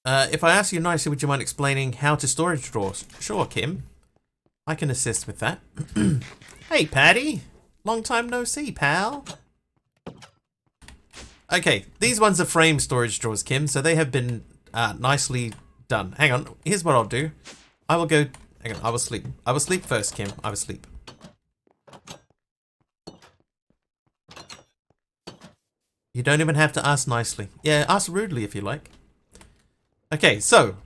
If I ask you nicely, would you mind explaining how to storage drawers? Sure, Kim. I can assist with that. Hey, Patty. Long time no see, pal. Okay, these ones are frame storage drawers, Kim, so they have been nicely done. Hang on, here's what I'll do. I will go... Hang on, I will sleep. I will sleep first, Kim. I will sleep. You don't even have to ask nicely. Yeah, ask rudely if you like. Okay, so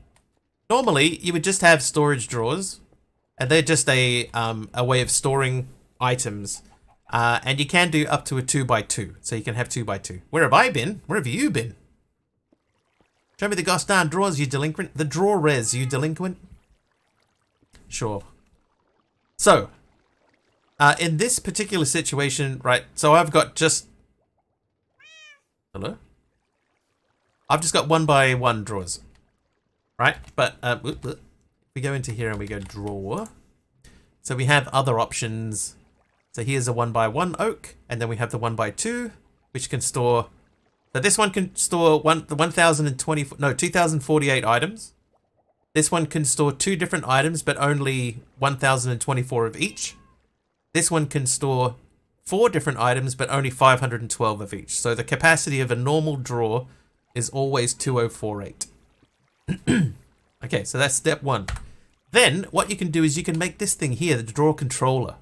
normally you would just have storage drawers, and they're just a way of storing items. And you can do up to a 2x2, so you can have 2x2. Where have I been? Where have you been? Show me the gosh darn drawers, you delinquent. The drawer res, you delinquent. Sure. So, in this particular situation, right, so I've got just... Hello? I've just got 1x1 drawers. Right, but we go into here and we go drawer. So we have other options. So here's a 1x1 oak, and then we have the 1x2, which can store... So this one can store 2048 items. This one can store 2 different items, but only 1024 of each. This one can store 4 different items, but only 512 of each. So the capacity of a normal drawer is always 2048. Okay, so that's step 1. Then what you can do is you can make this thing here, the drawer controller.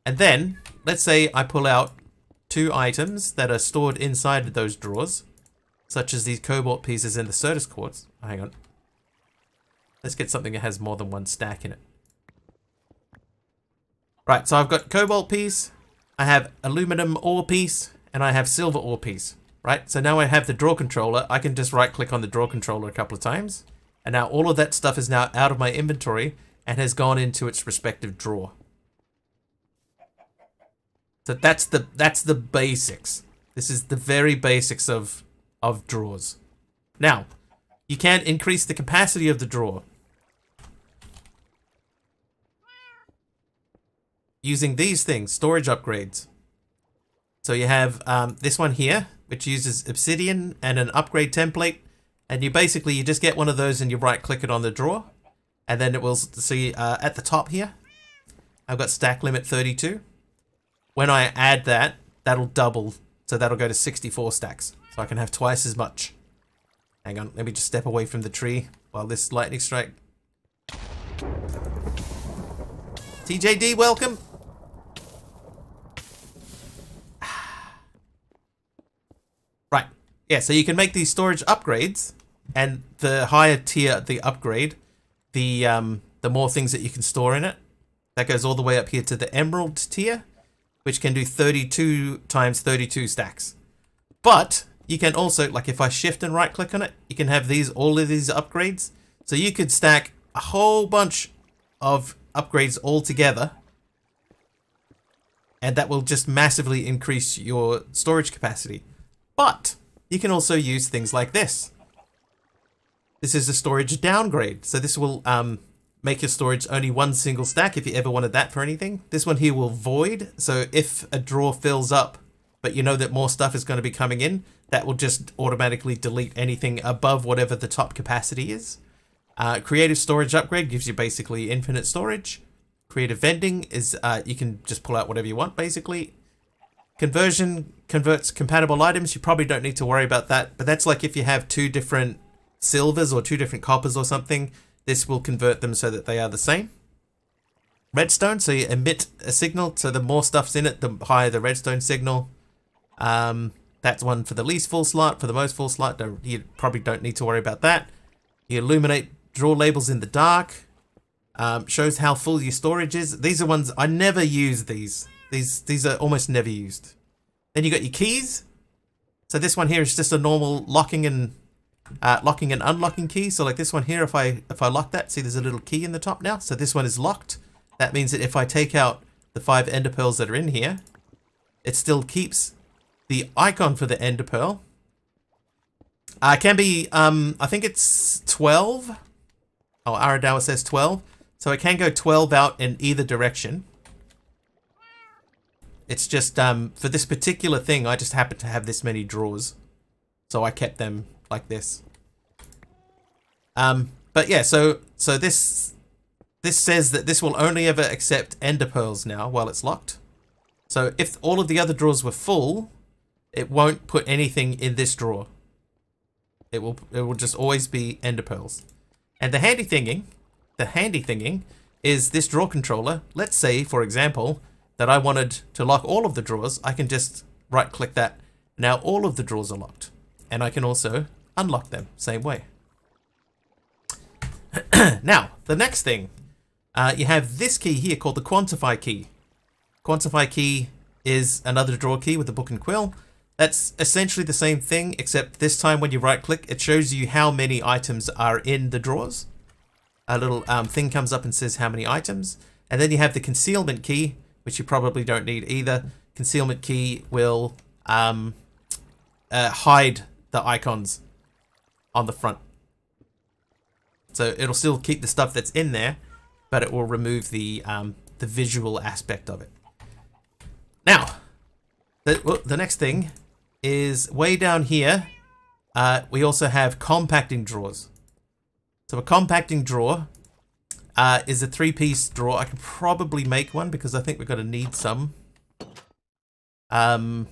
And then, let's say I pull out 2 items that are stored inside of those drawers, such as these cobalt pieces and the Certus quartz. Oh, hang on. Let's get something that has more than 1 stack in it. Right, so I've got cobalt piece, I have aluminum ore piece, and I have silver ore piece. Right, so now I have the drawer controller. I can just right click on the drawer controller a couple of times, and now all of that stuff is now out of my inventory and has gone into its respective drawer. So that's the basics. This is the very basics of drawers. Now, you can increase the capacity of the drawer using these things, storage upgrades. So you have this one here, which uses obsidian and an upgrade template, and you just get one of those and you right click it on the drawer, and then it will see at the top here I've got stack limit 32. When I add that, that'll double, so that'll go to 64 stacks, so I can have twice as much. Hang on, let me just step away from the tree while this lightning strike. TJD, welcome. Right, yeah, so you can make these storage upgrades, and the higher tier the upgrade, the more things that you can store in it. That goes all the way up here to the emerald tier, which can do 32 times 32 stacks. But you can also, like if I shift and right click on it, you can have all of these upgrades. So you could stack a whole bunch of upgrades all together, and that will just massively increase your storage capacity. But you can also use things like this. This is a storage downgrade. So this will make your storage only 1 single stack if you ever wanted that for anything. This one here will void. So if a drawer fills up, but you know that more stuff is going to be coming in, that will just automatically delete anything above whatever the top capacity is. Creative storage upgrade gives you basically infinite storage. Creative vending is you can just pull out whatever you want basically. Conversion converts compatible items. You probably don't need to worry about that, but that's like if you have 2 different silvers or 2 different coppers or something, this will convert them so that they are the same. Redstone, so you emit a signal, so the more stuff's in it, the higher the redstone signal. That's one for the least full slot. For the most full slot, you probably don't need to worry about that. You illuminate drawer labels in the dark. Shows how full your storage is. These are ones I never use. These are almost never used. Then you got your keys. So this one here is just a normal locking and unlocking key. So like this one here, if I lock that, see there's a little key in the top now. So this one is locked. That means that if I take out the 5 ender pearls that are in here, it still keeps the icon for the ender pearl. Can be, I think it's 12. Oh, Aradawa says 12. So it can go 12 out in either direction. It's just, for this particular thing, I just happen to have this many drawers. So I kept them like this. But yeah, so this says that this will only ever accept ender pearls now while it's locked. So if all of the other drawers were full, it won't put anything in this drawer. It will just always be ender pearls. And the handy thinging is this drawer controller. Let's say, for example, that I wanted to lock all of the drawers. I can just right click that. Now all of the drawers are locked. And I can also unlock them, same way. Now, the next thing, you have this key here called the quantify key. Quantify key is another drawer key with the book and quill. That's essentially the same thing, except this time when you right click, it shows you how many items are in the drawers. A little thing comes up and says how many items. And then you have the concealment key, which you probably don't need either. Concealment key will hide the icons on the front. So it'll still keep the stuff that's in there, but it will remove the visual aspect of it. Now, the next thing is way down here. We also have compacting drawers. So a compacting drawer is a 3-piece drawer. I can probably make one because I think we're going to need some. So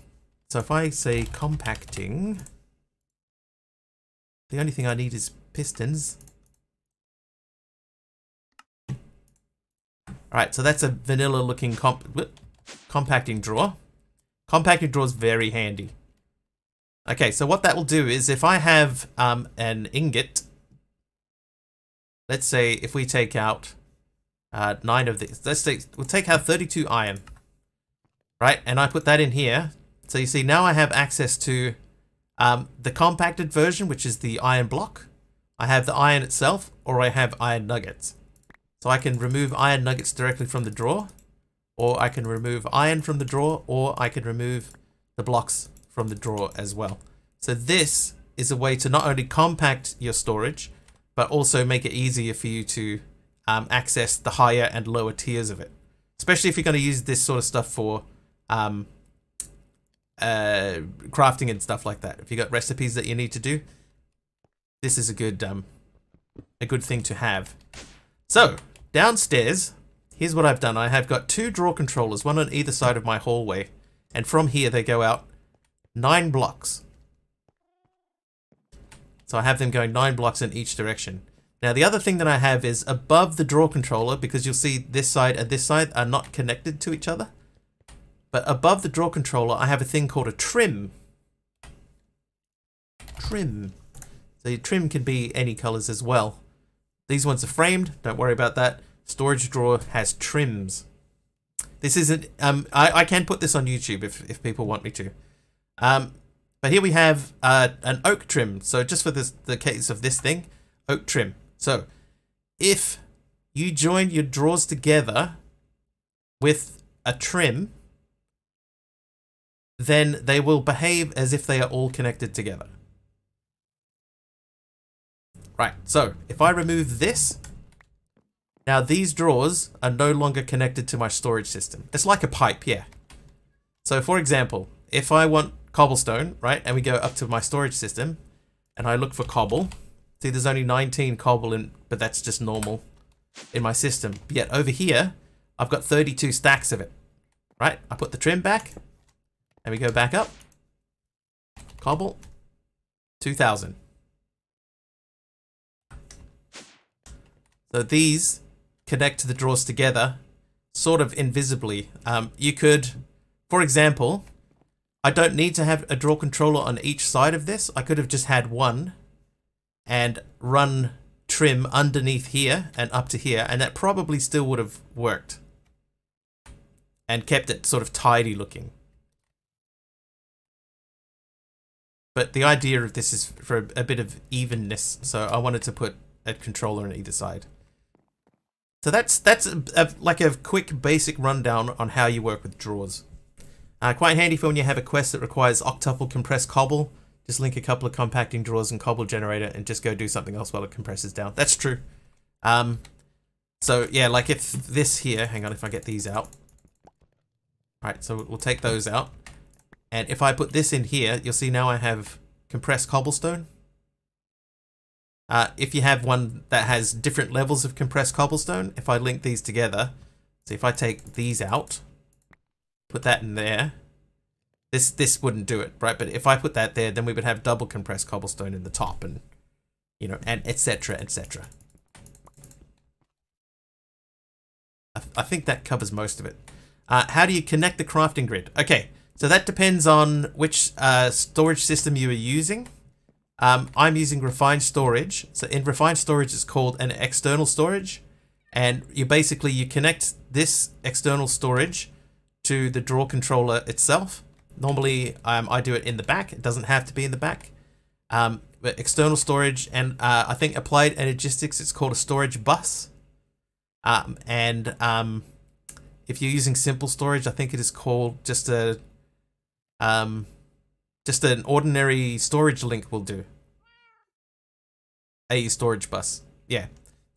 if I say compacting, the only thing I need is pistons. Alright, so that's a vanilla looking compacting drawer. Compacting drawer is very handy. Okay, so what that will do is if I have an ingot, let's say if we take out 9 of these, let's say we'll take out 32 iron, right? And I put that in here. So you see now I have access to the compacted version, which is the iron block. I have the iron itself, or I have iron nuggets. So I can remove iron nuggets directly from the drawer, or I can remove iron from the drawer, or I can remove the blocks from the drawer as well. So this is a way to not only compact your storage, but also make it easier for you to access the higher and lower tiers of it. Especially if you're going to use this sort of stuff for crafting and stuff like that. If you got recipes that you need to do, this is a good thing to have. So downstairs, here's what I've done. I have got 2 drawer controllers, one on either side of my hallway, and from here they go out 9 blocks. So I have them going 9 blocks in each direction. Now the other thing that I have is above the drawer controller, because you'll see this side and this side are not connected to each other. But above the drawer controller, I have a thing called a trim. Trim. So your trim can be any colors as well. These ones are framed, don't worry about that. Storage drawer has trims. This isn't, I can put this on YouTube if people want me to. But here we have an oak trim. So just for the case of this thing, oak trim. So if you join your drawers together with a trim, then they will behave as if they are all connected together. Right, so if I remove this, now these drawers are no longer connected to my storage system. It's like a pipe, yeah. So for example, if I want cobblestone, right, and we go up to my storage system, and I look for cobble, see there's only 19 cobble in, but that's just normal in my system. But yet over here, I've got 32 stacks of it, right? I put the trim back, and we go back up, cobble, 2,000. So these connect to the drawers together, sort of invisibly. You could, for example, I don't need to have a drawer controller on each side of this. I could have just had one and run trim underneath here and up to here, and that probably still would have worked and kept it sort of tidy looking. But the idea of this is for a bit of evenness, so I wanted to put a controller on either side. So that's like a quick basic rundown on how you work with drawers. Quite handy for when you have a quest that requires octuple compressed cobble. Just link a couple of compacting drawers and cobble generator and just go do something else while it compresses down. That's true. So yeah, like if this here, hang on if I get these out. Alright, so we'll take those out. And if I put this in here, you'll see now I have compressed cobblestone. If you have one that has different levels of compressed cobblestone, if I link these together, so if I take these out, put that in there, this wouldn't do it, right? But if I put that there, then we would have double compressed cobblestone in the top, and you know, and etc. etc. I think that covers most of it. How do you connect the crafting grid? Okay, so that depends on which storage system you are using. I'm using refined storage. So in refined storage, it's called an external storage, and you connect this external storage to the draw controller itself. Normally, I do it in the back. It doesn't have to be in the back. But external storage, and I think applied energistics, it's called a storage bus. If you're using simple storage, I think it is called just an ordinary storage link will do. A storage bus. Yeah.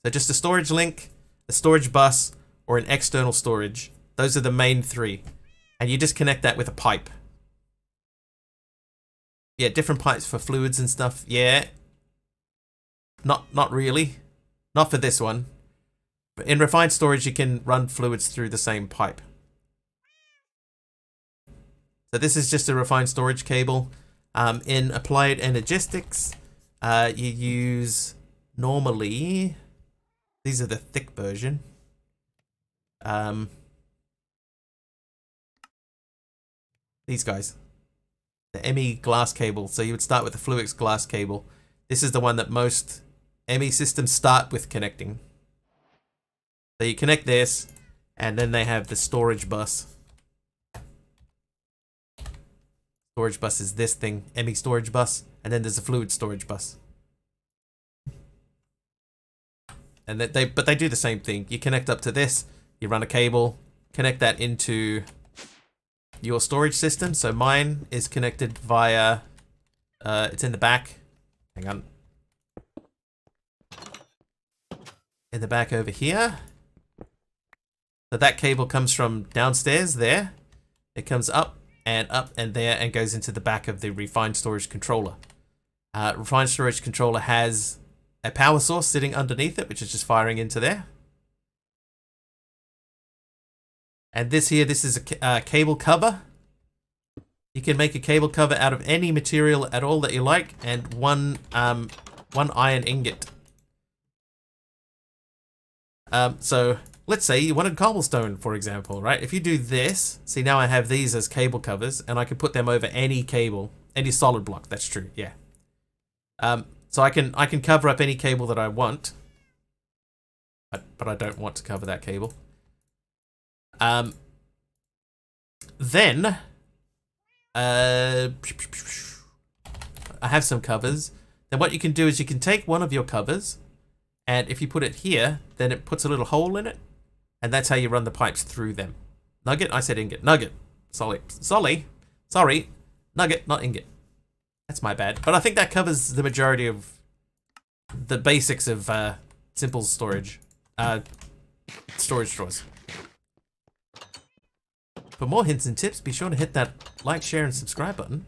So just a storage link, a storage bus, or an external storage. Those are the main three. And you just connect that with a pipe. Yeah, different pipes for fluids and stuff. Yeah. Not really. Not for this one. But in refined storage, you can run fluids through the same pipe. So this is just a refined storage cable. In applied energistics, you use normally, these are the thick version. These guys, the ME glass cable. So you would start with the Fluix glass cable. This is the one that most ME systems start with connecting. So you connect this, and then they have the storage bus. Storage bus is this thing, ME storage bus, and then there's a fluid storage bus. And but they do the same thing. You connect up to this, you run a cable, connect that into your storage system. So mine is connected via, it's in the back. Hang on. In the back over here. So that cable comes from downstairs there. It comes up and there and goes into the back of the refined storage controller. Refined storage controller has a power source sitting underneath it, which is just firing into there. And this is a cable cover. You can make a cable cover out of any material at all that you like, and one iron ingot. So let's say you wanted cobblestone, for example, right? If you do this, see now I have these as cable covers, and I can put them over any cable, any solid block. That's true, yeah. So I can cover up any cable that I want, but I don't want to cover that cable. Then I have some covers. Then what you can do is you can take one of your covers, and if you put it here, then it puts a little hole in it, and that's how you run the pipes through them. Nugget? I said ingot. Nugget. Sorry. Nugget, not ingot. That's my bad. But I think that covers the majority of the basics of simple storage. Storage drawers. For more hints and tips, be sure to hit that like, share, and subscribe button.